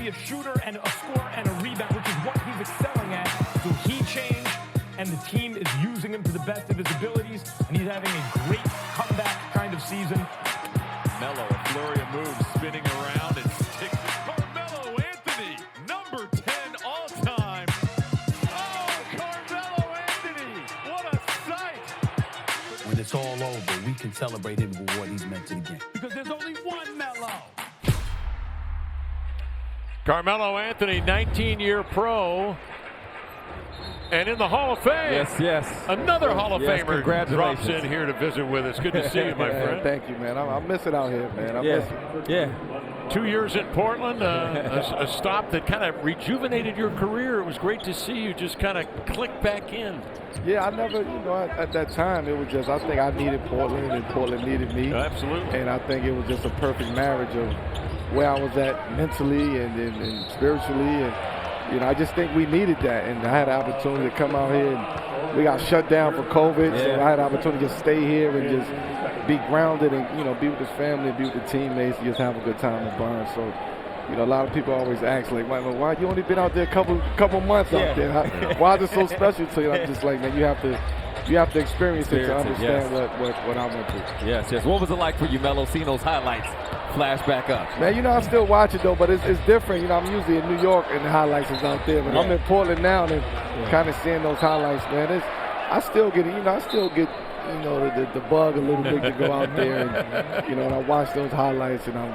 be a shooter and a scorer and a rebound, which is what he's excelling at. So he changed, and the team is using him to the best of his abilities, and he's having a great comeback kind of season. Melo, a flurry of moves, spinning around and sticks. Carmelo Anthony, number 10 all-time. Oh, Carmelo Anthony, what a sight. When it's all over, we can celebrate him for what he's meant to the game. Because there's only one Melo. Carmelo Anthony, 19-year pro, and in the Hall of Fame. Yes. Another Hall of Famer Congratulations. drops in here to visit with us. Good to see you, my friend. Thank you, man. I miss it out here, man. I miss it. Yeah. 2 years in Portland, a stop that kind of rejuvenated your career. It was great to see you just kind of click back in. Yeah, I never, at that time, it was just, I think I needed Portland and Portland needed me. Absolutely. And I think it was just a perfect marriage of where I was at mentally and spiritually. And, I just think we needed that. And I had an opportunity to come out here, and we got shut down for COVID. So I had an opportunity to just stay here and just be grounded and, be with the family, be with the teammates, just have a good time in Barnes. So, a lot of people always ask, like, why you only been out there a couple months out there? Why is it so special to you? I'm just like, man, you have to experience it to understand what I went through. Yes. What was it like for you, Melo, seeing those highlights flash back up? Man, I still watch it, though, but it's different. I'm usually in New York, and the highlights is out there. But I'm in Portland now, and kind of seeing those highlights, man. I still get the bug a little bit to go out there, and, and I watch those highlights, and I'm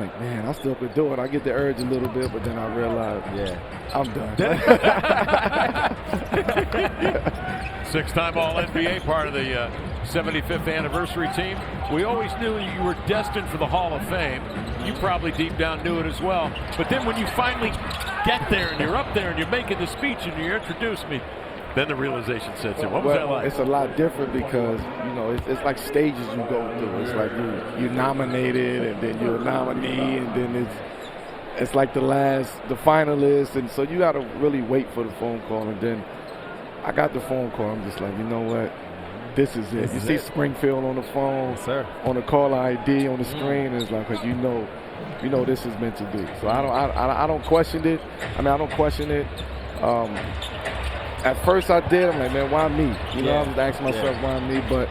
like, man, I still could do it. I get the urge a little bit, but then I realize, I'm done. 6-time All-NBA, part of the 75th anniversary team. We always knew you were destined for the Hall of Fame. You probably deep down knew it as well. But then when you finally get there and you're up there and you're making the speech and you introduce me, then the realization sets in. What was that like? It's a lot different because, it's like stages you go through. It's like you're nominated, and then you're a nominee, and then it's like the finalist, and so you got to really wait for the phone call. And then I got the phone call. I'm just like, you know what? This is it. You see Springfield on the phone, on the caller ID on the screen, and it's like, because you know this is meant to be. So I don't question it. I don't question it. At first I did. I'm like, man, why me? I was asking myself, why me? But,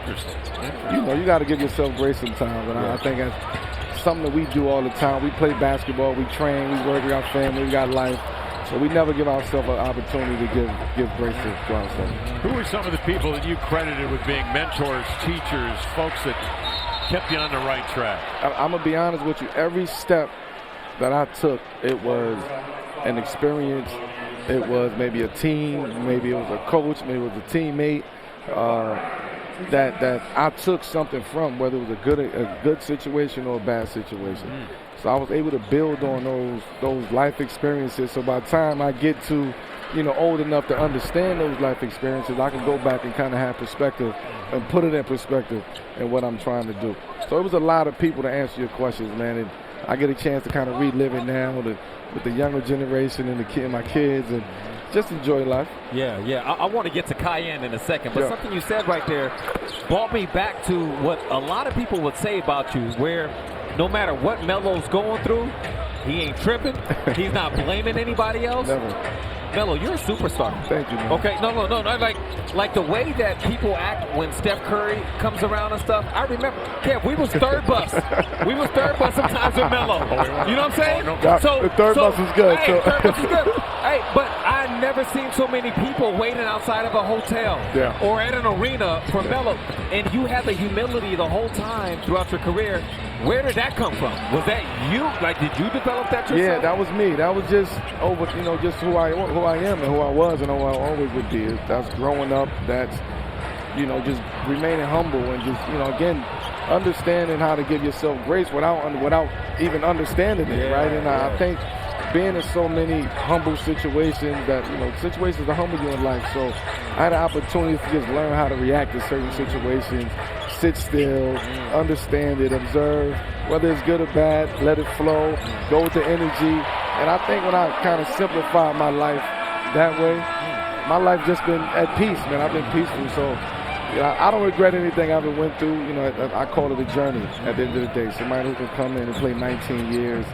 you got to give yourself grace sometimes. And I think that's something that we do all the time. We play basketball, we train, we work, we got family, we got life. So we never give ourselves an opportunity to give grace to ourselves. Who are some of the people that you credited with being mentors, teachers, folks that kept you on the right track? I'm going to be honest with you. Every step that I took, it was an experience. It was maybe a team, maybe it was a coach, maybe it was a teammate that I took something from, whether it was a good situation or a bad situation. So I was able to build on those life experiences. So by the time I get to, old enough to understand those life experiences, I can go back and kind of have perspective and put it in perspective in what I'm trying to do. So it was a lot of people to answer your questions, man. And I get a chance to kind of relive it now with the younger generation and my kids, and just enjoy life. Yeah. I want to get to Cayenne in a second, but something you said right there brought me back to what a lot of people would say about you, where no matter what Melo's going through, he ain't tripping. He's not blaming anybody else. Never. Melo, you're a superstar. Thank you, man. Okay, no. Like the way that people act when Steph Curry comes around and stuff. I remember, Kev, we was third bus. We was third bus sometimes with Melo. You know what I'm saying? The third bus is good. Hey, third bus is good. Hey, but I never seen so many people waiting outside of a hotel or at an arena for Melo. And you had the humility the whole time throughout your career. Where did that come from? Was that you? Like, did you develop that yourself? Yeah, that was me. That was just just who I am and who I was and who I always would be. That's growing up. That's, just remaining humble and just, again, understanding how to give yourself grace without even understanding it, right? And I think being in so many humble situations that, situations that humble you in life. So I had an opportunity to just learn how to react to certain situations, sit still, understand it, observe, whether it's good or bad, let it flow, go with the energy. And I think when I kind of simplified my life that way, my life just been at peace, man. I've been peaceful. So I don't regret anything I've ever went through. I call it a journey at the end of the day. Somebody who can come in and play 19 years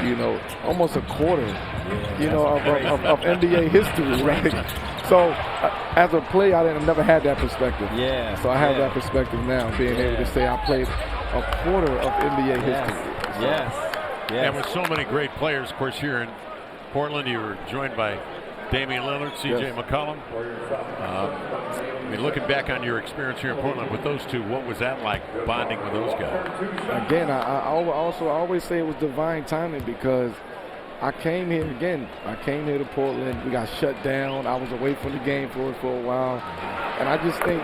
you know, almost a quarter, of NBA history, right? So as a player, I never had that perspective. Yeah. So I have that perspective now, being able to say I played a quarter of NBA history. So. Yes. And with so many great players, of course, here in Portland, you were joined by Damian Lillard, C.J. McCollum. I mean, looking back on your experience here in Portland with those two, what was that like bonding with those guys? Again, I always say it was divine timing because I came here to Portland. We got shut down. I was away from the game for a while. And I just think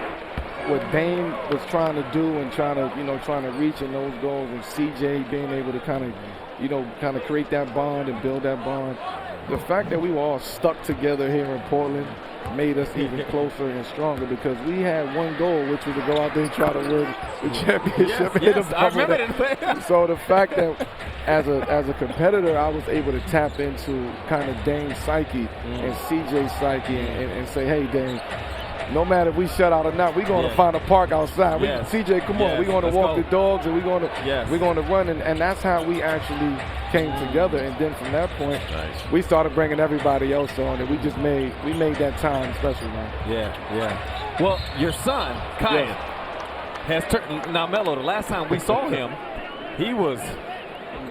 what Dame was trying to do and trying to reach in those goals, and CJ being able to kind of create that bond and build that bond. The fact that we were all stuck together here in Portland made us even closer and stronger because we had one goal, which was to go out there and try to win the championship. Yes, I remember that. So the fact that as a competitor, I was able to tap into kind of Dame's psyche and CJ's psyche and say, hey, Dame, no matter if we shut out or not, we're going to find a park outside. CJ, come on, we're going to walk the dogs and we're going to run. And that's how we actually came together. And then from that point, we started bringing everybody else on, and we made that time special, man. Yeah. Well, your son, Kyan, has turned. Now, Melo, the last time we saw him,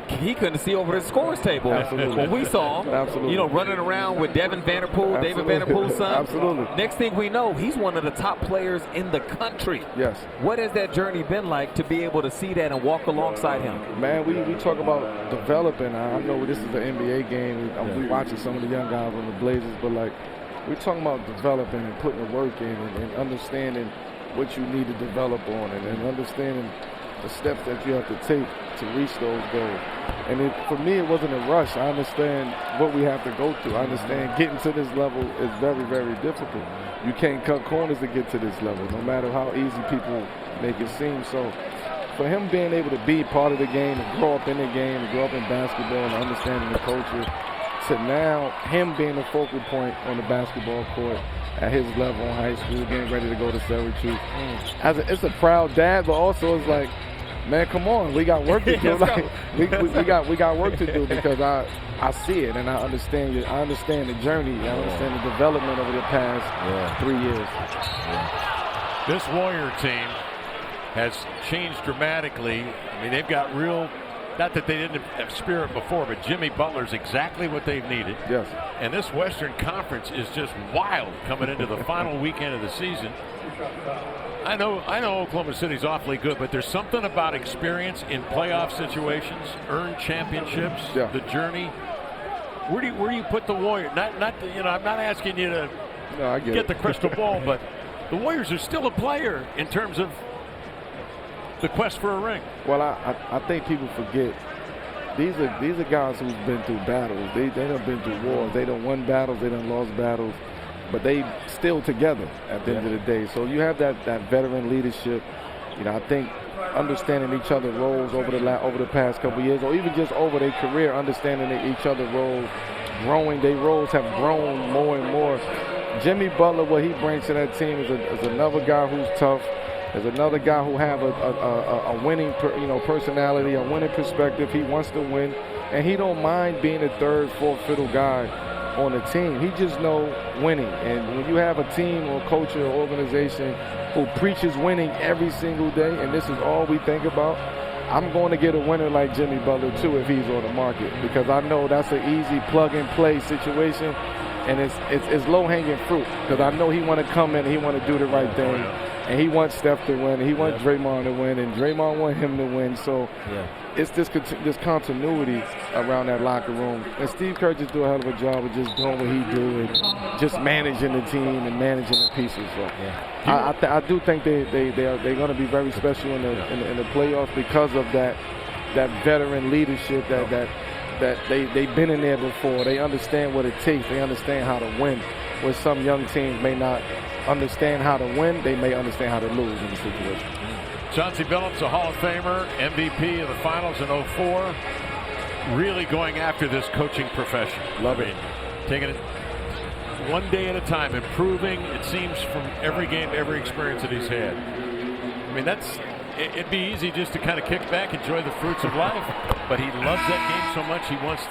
he couldn't see over his scores table. Absolutely. When we saw him, running around with David Vanderpool's son. Absolutely. Next thing we know, he's one of the top players in the country. Yes. What has that journey been like to be able to see that and walk alongside him? Man, we talk about developing. I know this is the NBA game. We watching some of the young guys on the Blazers, but we're talking about developing and putting the work in and understanding what you need to develop on and understanding the steps that you have to take to reach those goals. And for me, it wasn't a rush. I understand what we have to go through. I understand getting to this level is very, very difficult. You can't cut corners to get to this level, no matter how easy people make it seem. So for him being able to be part of the game and grow up in the game and grow up in basketball and understanding the culture, to now him being the focal point on the basketball court at his level in high school, getting ready to go to Syracuse. It's a proud dad, but also it's like, man, come on, we got work to do. We got work to do because I see it and I understand it. I understand the journey. I understand the development over the past 3 years. This Warrior team has changed dramatically. I mean, they've got real. Not that they didn't have spirit before, but Jimmy Butler's exactly what they've needed. Yes. And this Western Conference is just wild coming into the final weekend of the season. I know Oklahoma City's awfully good, but there's something about experience in playoff situations, earned championships, the journey. Where do you put the Warriors? I'm not asking you to get the crystal ball, but the Warriors are still a player in terms of the quest for a ring. Well, I think people forget these are guys who've been through battles. They done been through wars. They done won battles. They done lost battles. But they still together at the end of the day. So you have that veteran leadership. I think understanding each other's roles over the past couple of years, or even just over their career, understanding each other's roles, growing. Their roles have grown more and more. Jimmy Butler, what he brings to that team is another guy who's tough. There's another guy who have a winning personality, a winning perspective. He wants to win, and he don't mind being a third, fourth fiddle guy on the team. He just know winning. And when you have a team or coach or organization who preaches winning every single day, and this is all we think about, I'm going to get a winner like Jimmy Butler too if he's on the market, because I know that's an easy plug-and-play situation, and it's low-hanging fruit, because I know he want to come in and he want to do the right thing. And he wants Steph to win, and he wants Draymond to win, and Draymond wants him to win. So it's this continuity around that locker room. And Steve Kerr just do a hell of a job of just doing what he do and just managing the team and managing the pieces. So I do think they're going to be very special in the playoffs because of that veteran leadership that they've been in there before. They understand what it takes. They understand how to win, where some young teams may not understand how to win. They may understand how to lose in the situation. Chauncey Billups, a Hall of Famer, MVP of the finals in 2004, really going after this coaching profession. Love it. Taking it one day at a time, improving, it seems, from every game, every experience that he's had. I mean, that's it'd be easy just to kind of kick back, enjoy the fruits of life. But he loves that game so much, he wants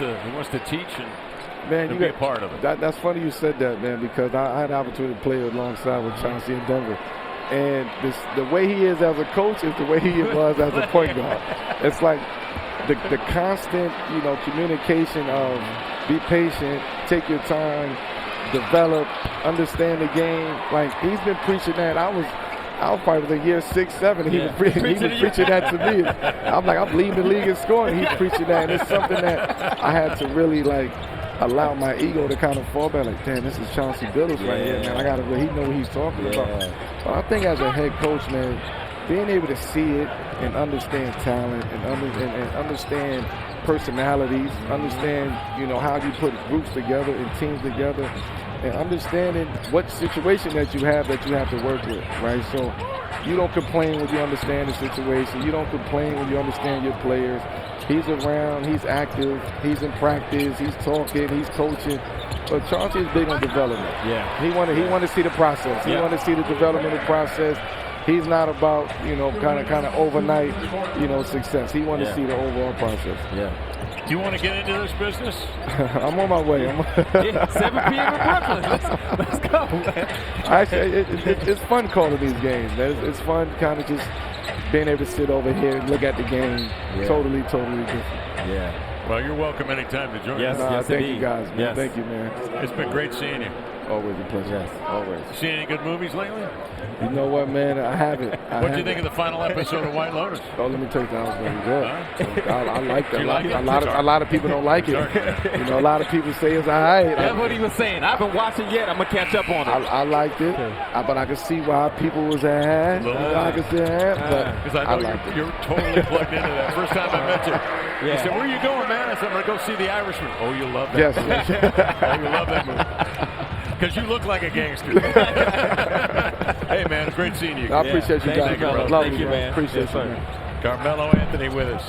to teach and be a part of it. That's funny you said that, man, because I had the opportunity to play alongside with Chauncey in Denver. And the way he is as a coach is the way he was as a point guard. It's like the constant, communication of be patient, take your time, develop, understand the game. Like, he's been preaching that. I was probably the year 6, 7. He was preaching that to me. I'm like, I'm leading the league in scoring. He's preaching that. And it's something that I had to really, allow my ego to kind of fall back. Like, damn, this is Chauncey Billups right here, man. He know what he's talking about. But I think as a head coach, man, being able to see it and understand talent and understand personalities, understand, how you put groups together and teams together, and understanding what situation that you have to work with, right? So you don't complain when you understand the situation. You don't complain when you understand your players. He's around, he's active, he's in practice, he's talking, he's coaching. But Chauncey is big on development. Yeah. He want to see the process. He want to see the developmental process. He's not about, kind of overnight, success. He wants to see the overall process. Yeah. You want to get into this business? I'm on my way. 7 p.m. in Brooklyn. Let's go, man. Actually, it's fun calling these games, man. It's fun kind of just being able to sit over here and look at the game. Totally different. Yeah. Well, you're welcome anytime to join Yes, us. Thank you, guys, man. Yes. Thank you, man. It's been great seeing you. Always a pleasure. Yes, always. Seen any good movies lately? You know what, man? I haven't. What do you think of the final episode of White Lotus? Oh, let me tell you, that was very good. I like that. You like it? A lot of people don't like it. A lot of people say it's all right. That's what he was saying. I haven't watched it yet. I'm going to catch up on it. I liked it, but I can see why people was I can see that, because I know you're totally plugged into that. First time I met you, you said, "Where are you going, man?" I said, "I'm going to go see The Irishman." Oh, you love that. Yes. Oh, you love that movie. Because you look like a gangster. Hey, man, great seeing you. I appreciate you guys. Thank you, Love you, man. Appreciate you, sir. man. Carmelo Anthony with us.